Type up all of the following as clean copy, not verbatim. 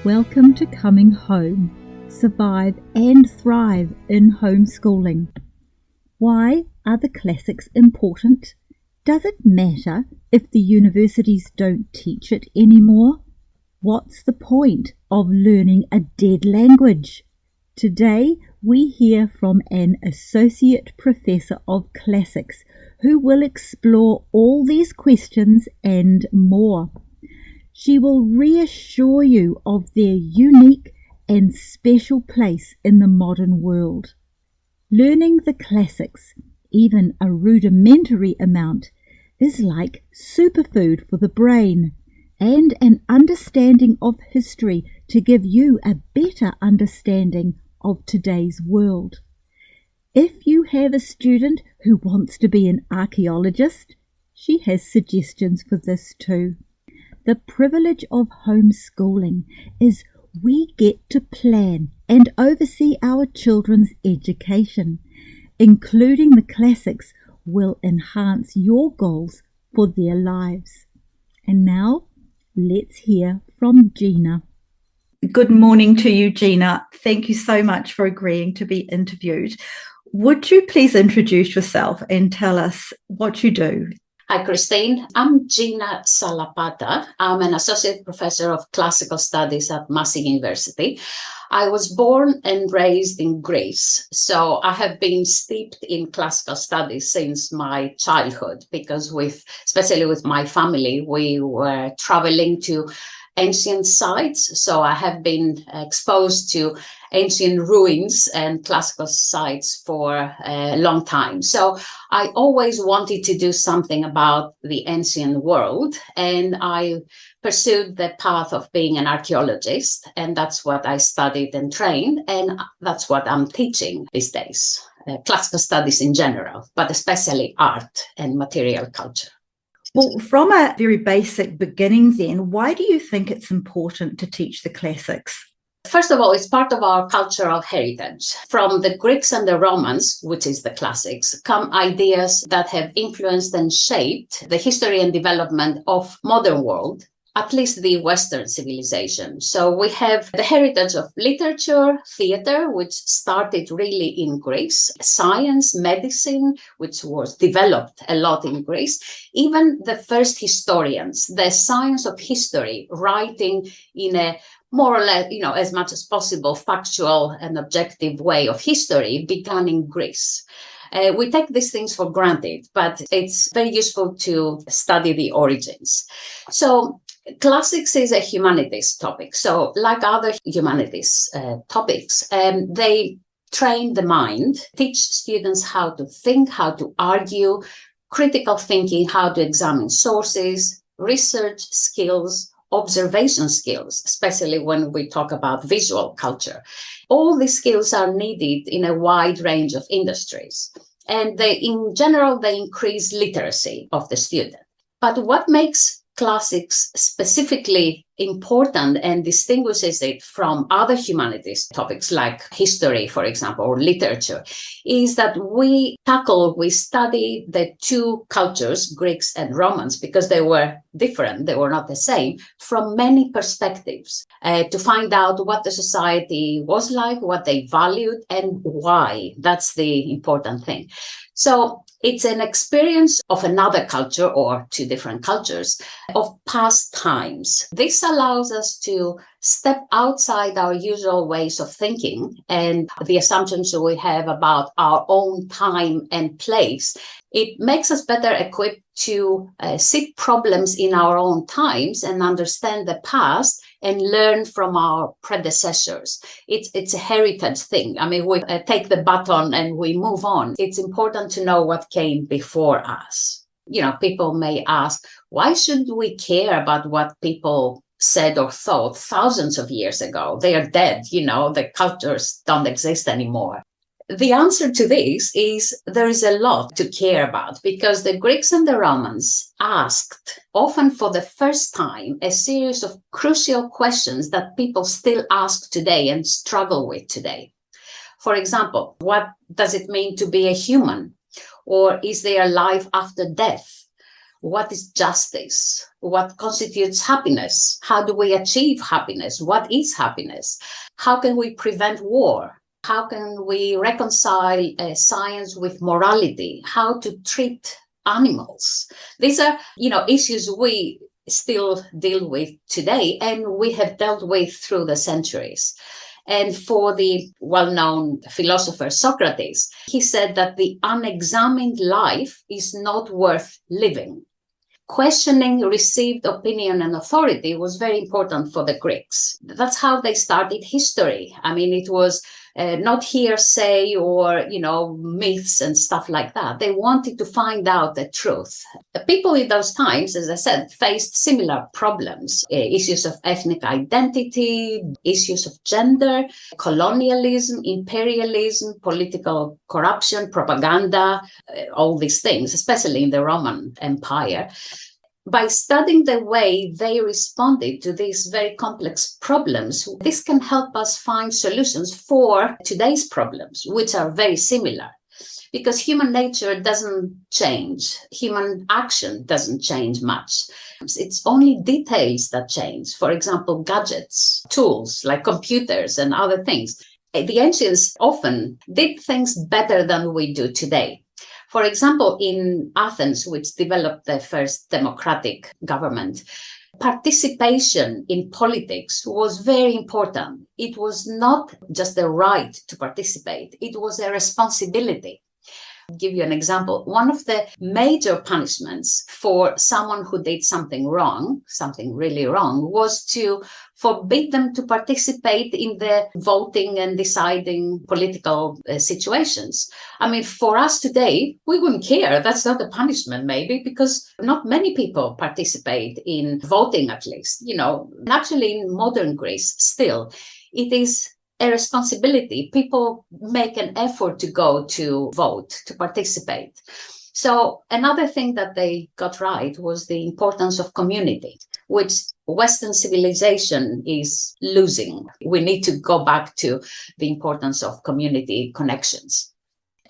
Welcome to Coming Home. Survive and thrive in homeschooling. Why are the classics important? Does it matter if the universities don't teach it anymore? What's the point of learning a dead language? Today we hear from an Associate Professor of Classics who will explore all these questions and more. She will reassure you of their unique and special place in the modern world. Learning the classics, even a rudimentary amount, is like superfood for the brain and an understanding of history to give you a better understanding of today's world. If you have a student who wants to be an archaeologist, she has suggestions for this too. The privilege of homeschooling is we get to plan and oversee our children's education. Including the classics will enhance your goals for their lives. And now, let's hear from Gina. Good morning to you, Gina. Thank you so much for agreeing to be interviewed. Would you please introduce yourself and tell us what you do? Hi, Christine. I'm Gina Salapata. I'm an associate professor of classical studies at Massey University. I was born and raised in Greece, so I have been steeped in classical studies since my childhood because especially with my family, we were traveling to ancient sites. So I have been exposed to ancient ruins and classical sites for a long time. So I always wanted to do something about the ancient world, and I pursued the path of being an archaeologist, and that's what I studied and trained, and that's what I'm teaching these days, classical studies in general, but especially art and material culture. Well, from a very basic beginnings then, why do you think it's important to teach the classics? First of all, it's part of our cultural heritage. From the Greeks and the Romans, which is the classics, come ideas that have influenced and shaped the history and development of modern world, at least the Western civilization. So we have the heritage of literature, theater, which started really in Greece, science, medicine, which was developed a lot in Greece, even the first historians, the science of history, writing in a more or less, as much as possible, factual and objective way of history began in Greece. We take these things for granted, but it's very useful to study the origins. So classics is a humanities topic. So like other humanities topics, they train the mind, teach students how to think, how to argue, critical thinking, how to examine sources, research skills, observation skills, especially when we talk about visual culture. All these skills are needed in a wide range of industries. And in general, they increase literacy of the student. But what makes classics specifically important and distinguishes it from other humanities topics like history, for example, or literature, is that we study the two cultures, Greeks and Romans, because they were different, they were not the same, from many perspectives, to find out what the society was like, what they valued, and why. That's the important thing. So it's an experience of another culture or two different cultures of past times. This allows us to step outside our usual ways of thinking and the assumptions we have about our own time and place. It makes us better equipped to see problems in our own times and understand the past and learn from our predecessors. It's a heritage thing. I mean, we take the baton and we move on. It's important to know what came before us. People may ask, why should we care about what people said or thought thousands of years ago? They are dead, the cultures don't exist anymore. The answer to this is there is a lot to care about because the Greeks and the Romans asked, often for the first time, a series of crucial questions that people still ask today and struggle with today. For example, what does it mean to be a human? Or is there life after death? what is justice? What constitutes happiness? How do we achieve happiness? What is happiness? How can we prevent war? How can we reconcile science with morality? How to treat animals? These are, issues we still deal with today, and we have dealt with through the centuries. And for the well-known philosopher Socrates, he said that the unexamined life is not worth living. Questioning received opinion and authority was very important for the Greeks. That's how they started history. I mean, it was not hearsay or, myths and stuff like that. They wanted to find out the truth. The people in those times, as I said, faced similar problems, issues of ethnic identity, issues of gender, colonialism, imperialism, political corruption, propaganda, all these things, especially in the Roman Empire. By studying the way they responded to these very complex problems, this can help us find solutions for today's problems, which are very similar. Because human nature doesn't change. Human action doesn't change much. It's only details that change. For example, gadgets, tools like computers and other things. The ancients often did things better than we do today. For example, in Athens, which developed the first democratic government, participation in politics was very important. It was not just a right to participate, it was a responsibility. I'll give you an example. One of the major punishments for someone who did something wrong, something really wrong, was to forbid them to participate in the voting and deciding political situations. I mean, for us today, we wouldn't care. That's not a punishment, maybe, because not many people participate in voting, at least. And actually in modern Greece, still, it is a responsibility. People make an effort to go to vote, to participate. So another thing that they got right was the importance of community, which Western civilization is losing. We need to go back to the importance of community connections.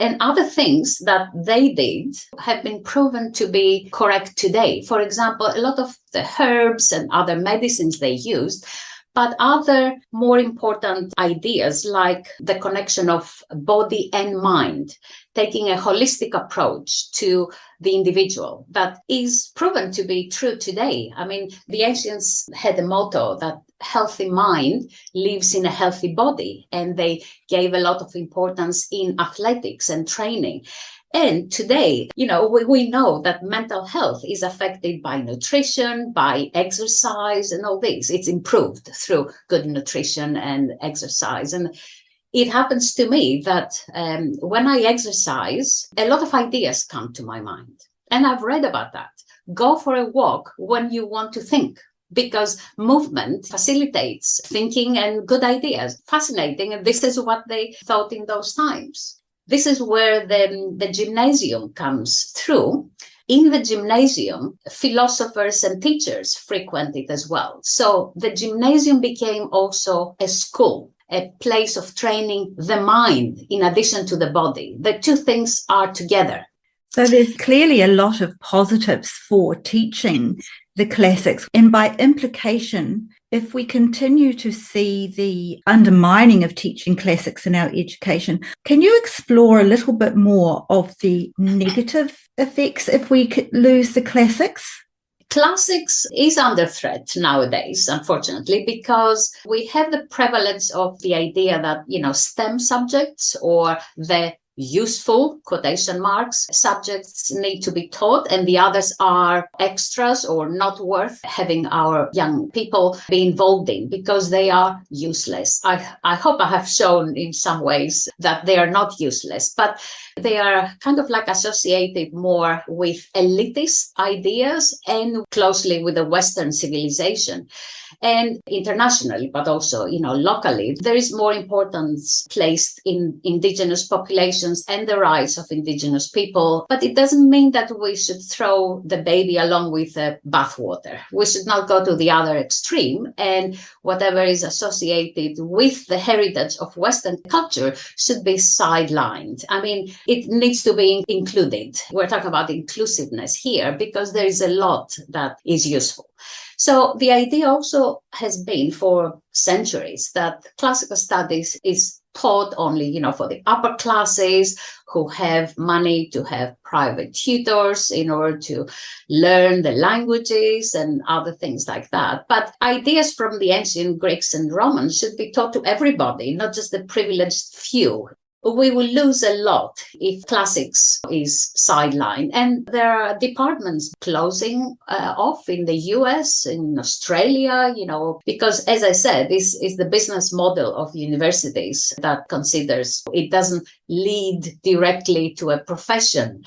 And other things that they did have been proven to be correct today. For example, a lot of the herbs and other medicines they used, but other more important ideas like the connection of body and mind, taking a holistic approach to the individual, that is proven to be true today. I mean, the ancients had a motto that healthy mind lives in a healthy body, and they gave a lot of importance in athletics and training. And today, we know that mental health is affected by nutrition, by exercise, and all this. It's improved through good nutrition and exercise. And it happens to me that when I exercise, a lot of ideas come to my mind. And I've read about that. Go for a walk when you want to think, because movement facilitates thinking and good ideas. Fascinating. And this is what they thought in those times. This is where the gymnasium comes through. In the gymnasium, philosophers and teachers frequented as well. So the gymnasium became also a school, a place of training the mind in addition to the body. The two things are together. So there's clearly a lot of positives for teaching the classics. And by implication, if we continue to see the undermining of teaching classics in our education, can you explore a little bit more of the negative effects if we could lose the classics? Classics is under threat nowadays, unfortunately, because we have the prevalence of the idea that, STEM subjects or the useful, quotation marks, subjects need to be taught, and the others are extras or not worth having our young people be involved in because they are useless. I hope I have shown in some ways that they are not useless, but they are kind of like associated more with elitist ideas and closely with the Western civilization. And internationally, but also, locally, there is more importance placed in indigenous populations religions and the rights of indigenous people. But it doesn't mean that we should throw the baby along with the bathwater. We should not go to the other extreme, and whatever is associated with the heritage of Western culture should be sidelined. I mean, it needs to be included. We're talking about inclusiveness here because there is a lot that is useful. So the idea also has been for centuries that classical studies is taught only, for the upper classes who have money to have private tutors in order to learn the languages and other things like that. But ideas from the ancient Greeks and Romans should be taught to everybody, not just the privileged few. We will lose a lot if classics is sidelined. And there are departments closing off in the US, in Australia, because as I said, this is the business model of universities that considers it doesn't lead directly to a profession.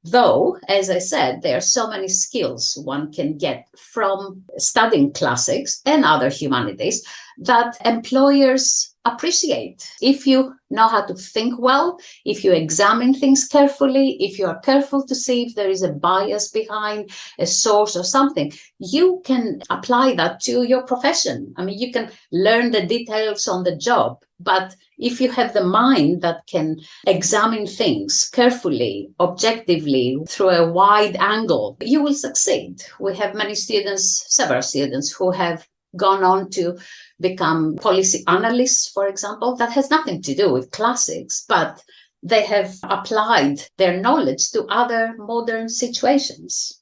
Though, as I said, there are so many skills one can get from studying classics and other humanities that employers appreciate. If you know how to think well, if you examine things carefully, if you are careful to see if there is a bias behind a source or something, you can apply that to your profession. I mean, you can learn the details on the job, but if you have the mind that can examine things carefully, objectively, through a wide angle, you will succeed. We have many students, several students, who have gone on to become policy analysts, for example. That has nothing to do with classics, but they have applied their knowledge to other modern situations.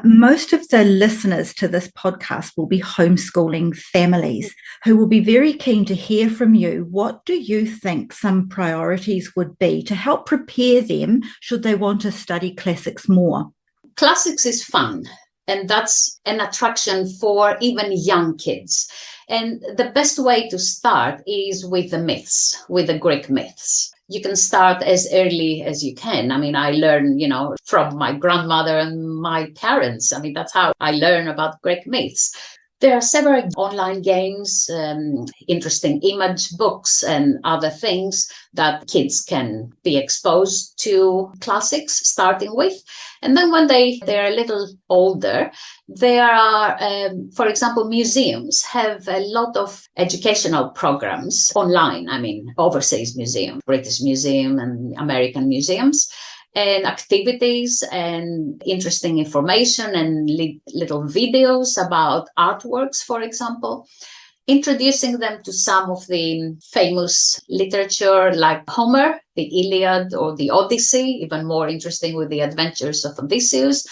Most of the listeners to this podcast will be homeschooling families who will be very keen to hear from you. What do you think some priorities would be to help prepare them should they want to study classics more? Classics is fun, and that's an attraction for even young kids. And the best way to start is with the myths, with the Greek myths. You can start as early as you can. I mean, I learned, from my grandmother and my parents. I mean, that's how I learn about Greek myths. There are several online games, interesting image books and other things that kids can be exposed to classics starting with. And then when they're a little older, there are, for example, museums have a lot of educational programs online. I mean, overseas museum, British Museum and American museums, and activities and interesting information and little videos about artworks, for example, introducing them to some of the famous literature like Homer, the Iliad or the Odyssey, even more interesting with the adventures of Odysseus.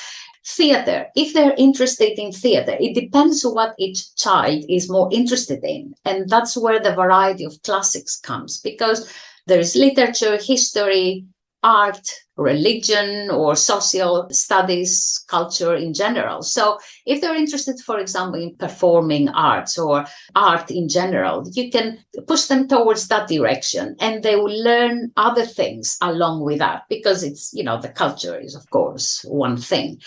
Theater, if they're interested in theater, it depends on what each child is more interested in. And that's where the variety of classics comes, because there is literature, history, art, religion, or social studies, culture in general. So if they're interested, for example, in performing arts or art in general, you can push them towards that direction and they will learn other things along with that, because it's, the culture is, of course, one thing.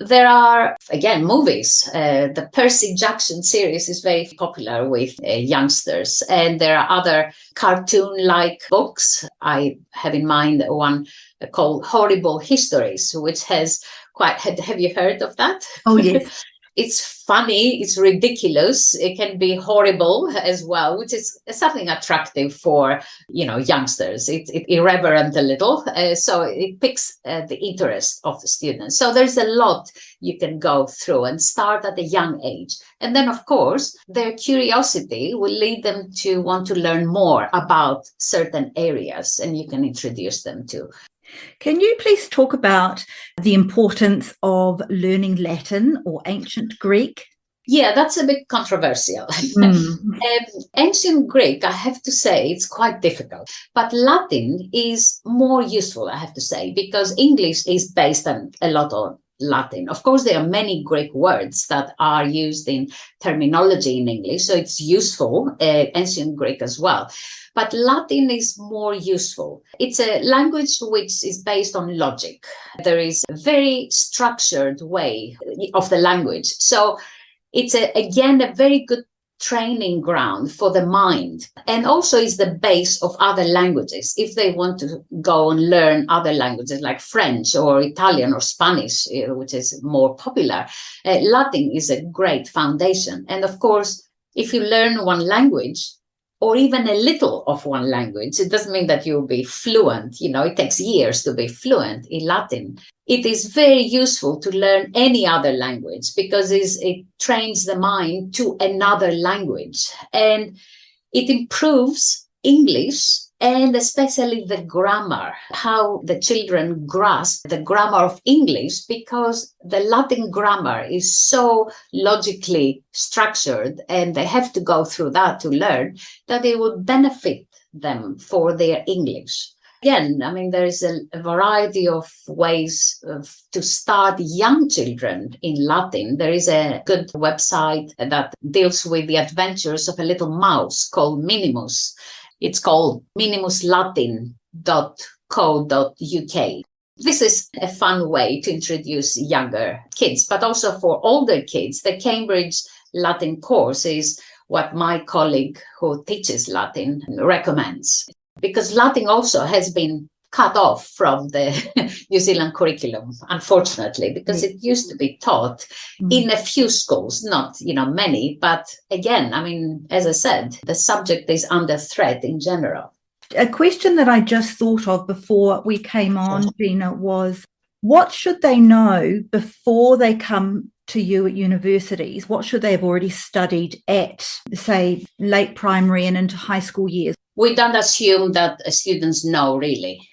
There are, again, movies. The Percy Jackson series is very popular with youngsters. And there are other cartoon-like books. I have in mind one called Horrible Histories, which has have you heard of that? Oh, yes. It's funny, it's ridiculous, it can be horrible as well, which is something attractive for, youngsters. It's irreverent a little, so it piques the interest of the students. So there's a lot you can go through and start at a young age. And then, of course, their curiosity will lead them to want to learn more about certain areas, and you can introduce them to. Can you please talk about the importance of learning Latin or ancient Greek? Yeah, that's a bit controversial. Ancient Greek, I have to say, it's quite difficult. But Latin is more useful, I have to say, because English is based on a lot on Latin. Of course, there are many Greek words that are used in terminology in English, so it's useful, ancient Greek as well. But Latin is more useful. It's a language which is based on logic. There is a very structured way of the language. So it's, again, a very good training ground for the mind, and also is the base of other languages. If they want to go and learn other languages like French or Italian or Spanish, which is more popular, Latin is a great foundation. And of course, if you learn one language, or even a little of one language, it doesn't mean that you'll be fluent. It takes years to be fluent in Latin. It is very useful to learn any other language because it trains the mind to another language, and it improves English and especially the grammar, how the children grasp the grammar of English, because the Latin grammar is so logically structured and they have to go through that to learn, that it will benefit them for their English. Again, there is a variety of ways to start young children in Latin. There is a good website that deals with the adventures of a little mouse called Minimus. It's called minimuslatin.co.uk. This is a fun way to introduce younger kids, but also for older kids. The Cambridge Latin course is what my colleague who teaches Latin recommends, because Latin also has been cut off from the New Zealand curriculum, unfortunately, because it used to be taught in a few schools, not many. But again, as I said, the subject is under threat in general. A question that I just thought of before we came on, Gina, was what should they know before they come to you at universities? What should they have already studied at, say, late primary and into high school years? We don't assume that students know, really,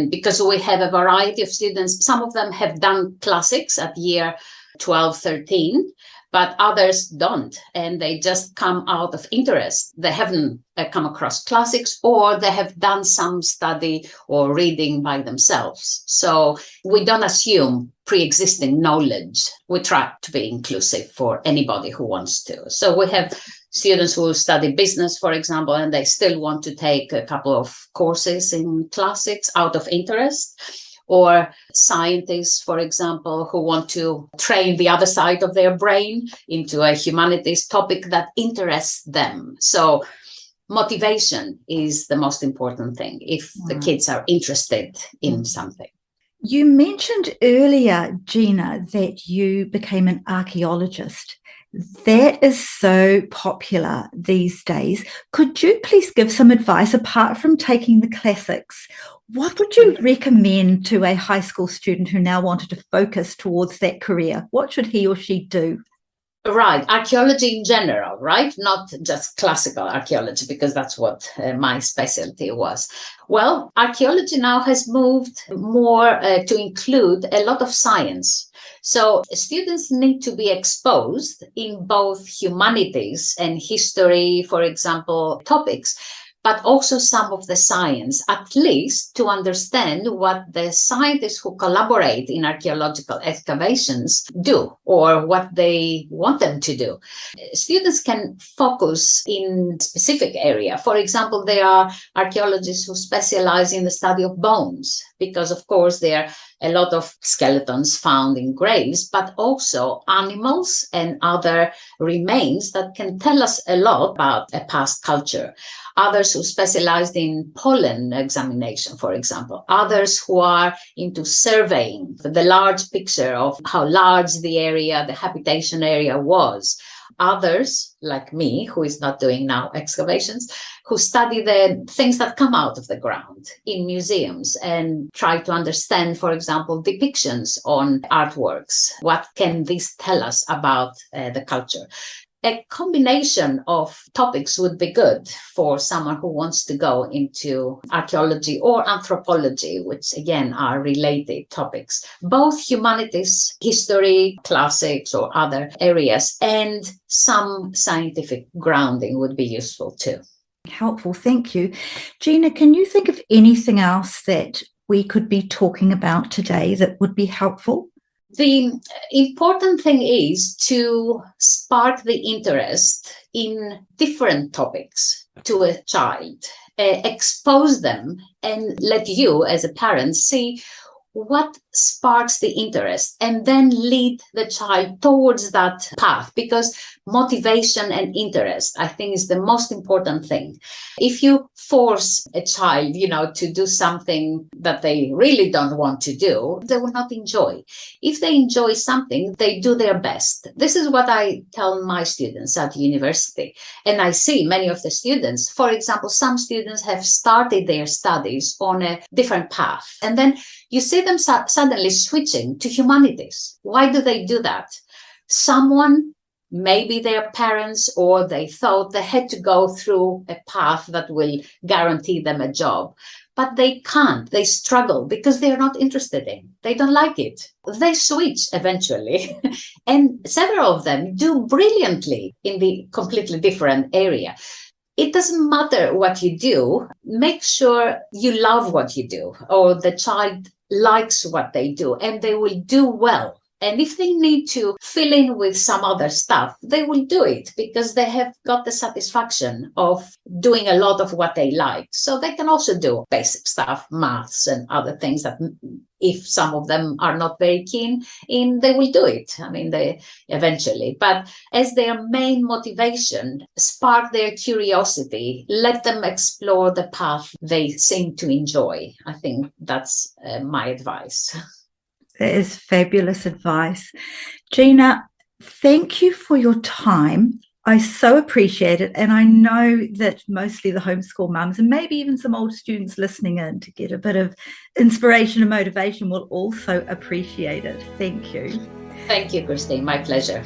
because we have a variety of students. Some of them have done classics at year 12, 13, but others don't, and they just come out of interest. They haven't come across classics, or they have done some study or reading by themselves. So we don't assume pre-existing knowledge. We try to be inclusive for anybody who wants to. So we have students who study business, for example, and they still want to take a couple of courses in classics out of interest, or scientists, for example, who want to train the other side of their brain into a humanities topic that interests them. So motivation is the most important thing if the kids are interested in something. You mentioned earlier, Gina, that you became an archaeologist. That is so popular these days. Could you please give some advice, apart from taking the classics? What would you recommend to a high school student who now wanted to focus towards that career? What should he or she do? Right, archaeology in general, right? Not just classical archaeology, because that's what my specialty was. Well, archaeology now has moved more to include a lot of science. So students need to be exposed in both humanities and history, for example, topics, but also some of the science, at least to understand what the scientists who collaborate in archaeological excavations do, or what they want them to do. Students can focus in a specific area. For example, there are archaeologists who specialize in the study of bones, because of course there are a lot of skeletons found in graves, but also animals and other remains that can tell us a lot about a past culture. Others who specialized in pollen examination, for example. Others who are into surveying the large picture of how large the area, the habitation area was. Others, like me, who is not doing now excavations, who study the things that come out of the ground in museums and try to understand, for example, depictions on artworks. What can this tell us about the culture? A combination of topics would be good for someone who wants to go into archaeology or anthropology, which again are related topics. Both humanities, history, classics, or other areas, and some scientific grounding would be useful too. Helpful, thank you. Gina, can you think of anything else that we could be talking about today that would be helpful? The important thing is to spark the interest in different topics to a child, expose them, and let you as a parent see what sparks the interest, and then lead the child towards that path, because motivation and interest, I think, is the most important thing. If you force a child, to do something that they really don't want to do, they will not enjoy. If they enjoy something, they do their best. This is what I tell my students at university. And I see many of the students, for example, some students have started their studies on a different path, and then you see them suddenly switching to humanities. Why do they do that? Someone, maybe their parents, or they thought they had to go through a path that will guarantee them a job. But they can't. They struggle because they're not interested in. They don't like it. They switch eventually. And several of them do brilliantly in the completely different area. It doesn't matter what you do. Make sure you love what you do, or the child likes what they do, and they will do well. And if they need to fill in with some other stuff, they will do it because they have got the satisfaction of doing a lot of what they like. So they can also do basic stuff, maths and other things that if some of them are not very keen in, they will do it. I mean, they eventually. But as their main motivation, spark their curiosity, let them explore the path they seem to enjoy. I think that's my advice. That is fabulous advice. Gina, thank you for your time. I so appreciate it. And I know that mostly the homeschool mums and maybe even some older students listening in to get a bit of inspiration and motivation will also appreciate it. Thank you. Thank you, Christine. My pleasure.